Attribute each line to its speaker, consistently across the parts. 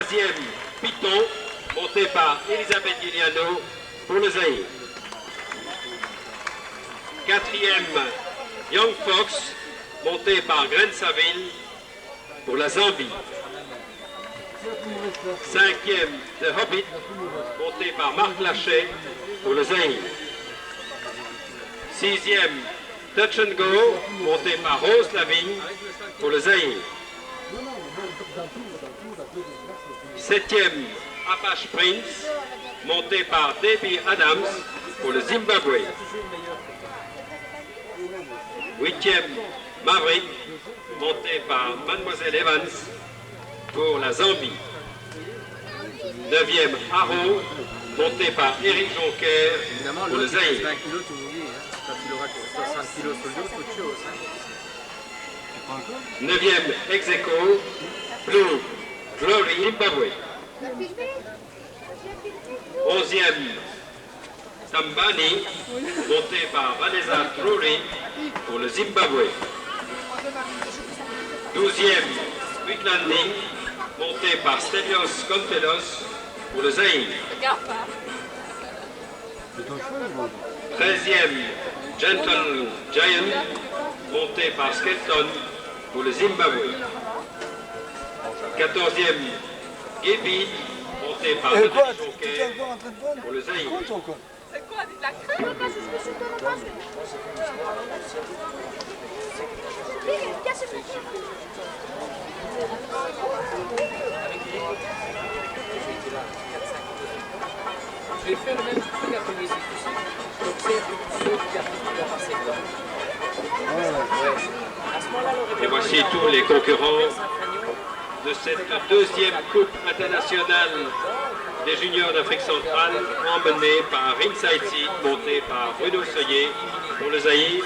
Speaker 1: Troisième, Python, monté par Elisabeth Guiliano pour le Zaïre. Quatrième, Young Fox, monté par Gren Saville pour la Zambie. Cinquième, The Hobbit, monté par Marc Lachet pour le Zaïre. Sixième, Touch and Go, monté par Rose Lavigne pour le Zaïre. Septième, Apache Prince, monté par Debbie Adams pour le Zimbabwe. Huitième, Maverick, monté par Mademoiselle Evans pour la Zambie. Neuvième, Arrow, monté par Éric Jonker pour le Zaïre.
Speaker 2: 20 kilos, tu m'oublies, hein. Quand il aura 60 kilos sur le dos, c'est autre chose. Hein.
Speaker 1: Neuvième, Execo, Blue, Glory, Zimbabwe. Onzième, Tambani, monté par Vanessa Drury pour le Zimbabwe. Douzième, Quick Landing, monté par Stelios Contelos pour le Zaïre. 13e, Gentle Giant, monté par Skelton pour le Zimbabwe. 14e, Gibi, monté par Nathalie Jonker pour le Zaïre.
Speaker 3: C'est quoi, de la crème?
Speaker 4: Je vais faire le même truc à Tunisie. J'observe ceux qui vont passer dedans. À ce moment-là,
Speaker 1: Et voici tous les concurrents de cette deuxième Coupe internationale des juniors d'Afrique centrale, emmenée par Ringside Seat, monté par Bruno Seuillet pour le Zaïre.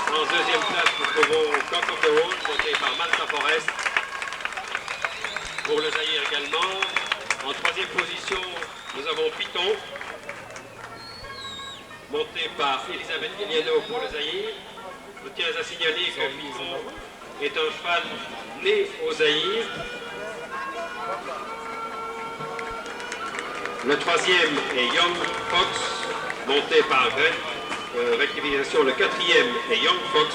Speaker 1: En deuxième place, nous trouvons Cock of the Walls, monté par Malta Forest pour le Zaïre également. En troisième position, nous avons Python, monté par Elisabeth Guiliano pour le Zaïre. Je tiens à signaler que Python est un cheval né au Zaïre. Le troisième est Young Fox, monté par rectification. Le quatrième est Young Fox,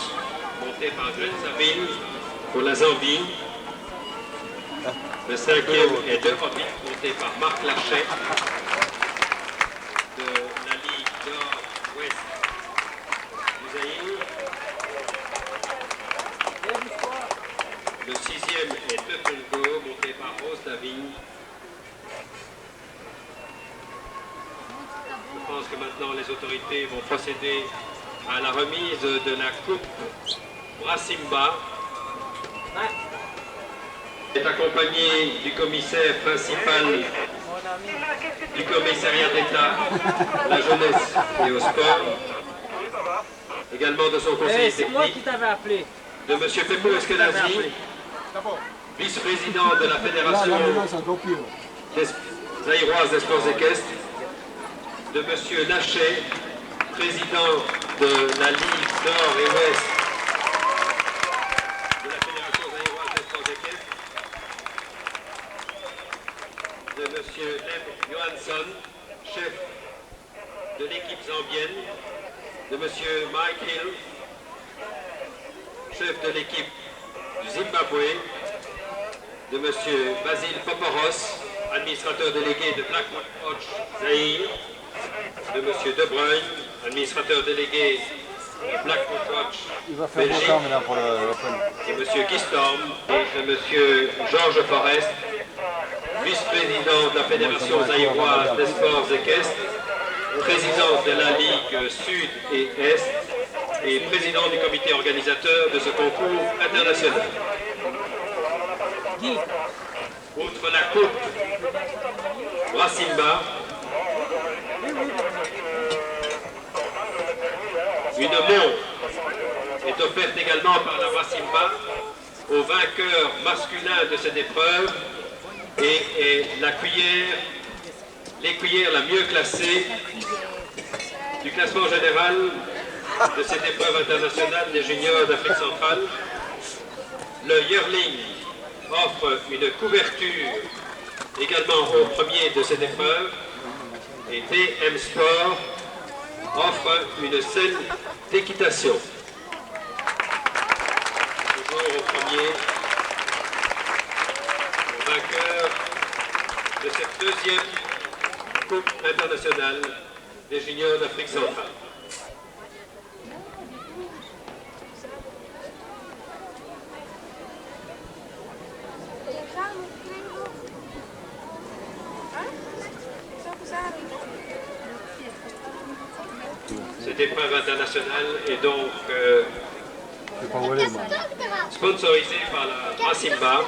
Speaker 1: monté par Glen Saville pour la Zambie. Le cinquième est The Hobbit, monté par Marc Lachet de la Ligue Nord-Ouest du Zaïre. Le sixième est Touch and Go, monté par Rose Lavigne. Je pense que maintenant les autorités vont procéder à la remise de la coupe Brassimba. Il est accompagné du commissaire principal du commissariat d'État à la jeunesse et au sport, également de son conseiller
Speaker 4: c'est moi qui
Speaker 1: technique,
Speaker 4: t'avais appelé.
Speaker 1: de M. Peppo Eskenazi, vice-président de la Fédération zaïroise des sports équestres, de M. Lachet, président de la Ligue Nord et Ouest de la Fédération zaïroise des sports équestres, de M. Lem Johansson, chef de l'équipe zambienne, de M. Mike Hill, chef de l'équipe du Zimbabwe, de M. Basile Poporos, administrateur délégué de Blackwood Hodge Zaïre, de M. De Bruyne, administrateur délégué de Blackwood Hodge Belgique, de M. Guy Storm et de M. Georges Forest, vice-président de la Fédération zaïroise des sports équestres, président de la Ligue Sud et Est et président du comité organisateur de ce concours international. Outre la coupe Brassimba, une montre est offerte également par la Brassimba au vainqueur masculin de cette épreuve et est l'écuyère la mieux classée du classement général de cette épreuve internationale des juniors d'Afrique centrale. Le yearling offre une couverture également au premier de cette épreuve. Et DM Sport offre une scène d'équitation. Toujours au premier, le vainqueur de cette deuxième Coupe internationale des juniors d'Afrique centrale. Cette épreuve internationale est donc sponsorisée par la Brassimba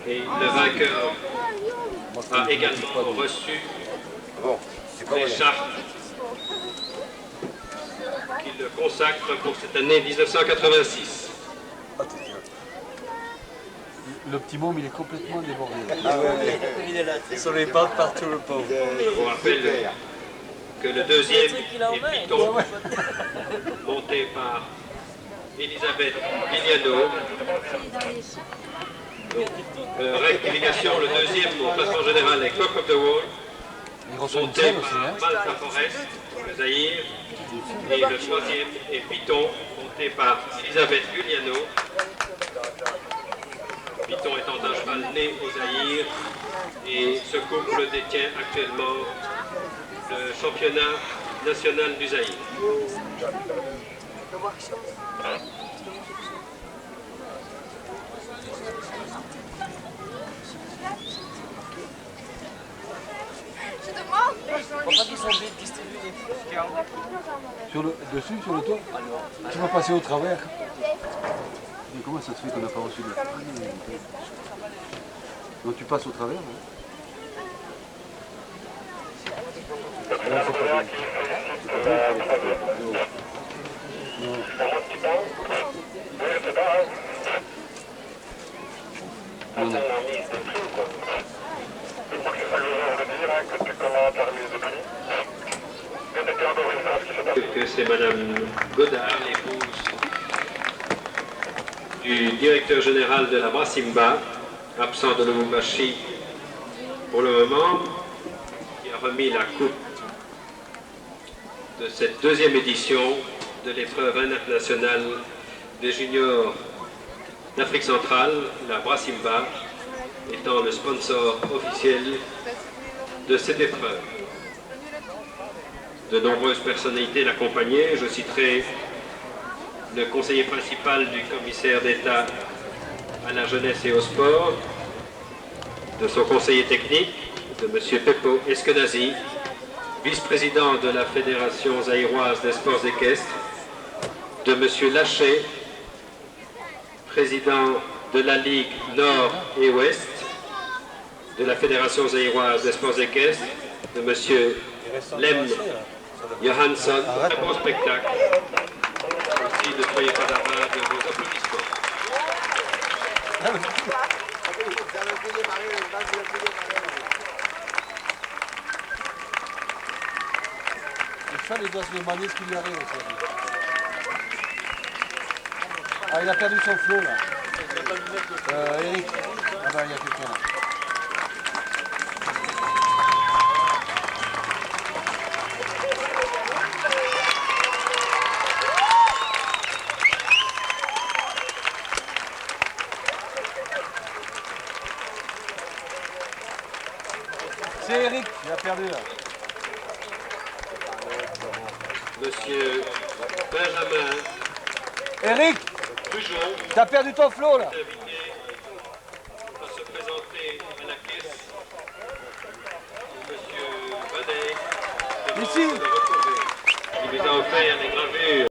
Speaker 1: et le vainqueur a également reçu les chartes qui le consacrent pour cette année 1986.
Speaker 5: Le petit môme, il est complètement débordé.
Speaker 2: Sur les bandes partout, le pauvre.
Speaker 1: Je vous rappelle que le deuxième est Python, monté par Elisabeth Liliano. Rectification, le deuxième au classement général est Cock of the Wall, monté par Malta Forest, le Zaïre. Et le troisième est Python, monté par Elisabeth Liliano. Python étant un cheval né au Zaïre, et ce couple détient actuellement le championnat national du Zaïre.
Speaker 3: Je demande.
Speaker 4: Pourquoi ils ont distribué des cartes?
Speaker 5: Dessus, sur le toit. Tu vas passer au travers. Mais comment ça se fait qu'on n'a pas reçu de... Donc tu passes au travers, hein? Non, c'est pas bien. C'est pas bien pour les travers. Non. Non. Non.
Speaker 1: Que c'est Madame Godard, l'épouse du directeur général de la Brassimba, absent de Lubumbashi pour le moment, qui a remis la coupe de cette deuxième édition de l'épreuve internationale des juniors d'Afrique centrale, la Brassimba étant le sponsor officiel de cette épreuve. De nombreuses personnalités l'accompagnaient. Je citerai le conseiller principal du commissaire d'État à la jeunesse et au sport, de son conseiller technique, de M. Peppo Eskenazi, vice-président de la Fédération zaïroise des sports équestres, de M. Lachet, président de la Ligue Nord et Ouest, de la Fédération zaïroise des sports équestres, de M. Lem Johansson. Très bon spectacle. Aussi, ne soyez pas avares de vos applaudissements.
Speaker 5: Le cheval, il doit se demander ce qui lui arrive aussi. Ah, il a perdu son flot là. Eric. Ah bah, il y a quelqu'un là. C'est Eric, il a perdu là.
Speaker 1: Monsieur Benjamin
Speaker 5: Eric,
Speaker 1: Pujon,
Speaker 5: t'as perdu ton flot là.
Speaker 1: invité à se présenter à la caisse. Monsieur Vadet,
Speaker 5: Ici.
Speaker 1: il nous a offert des gravures.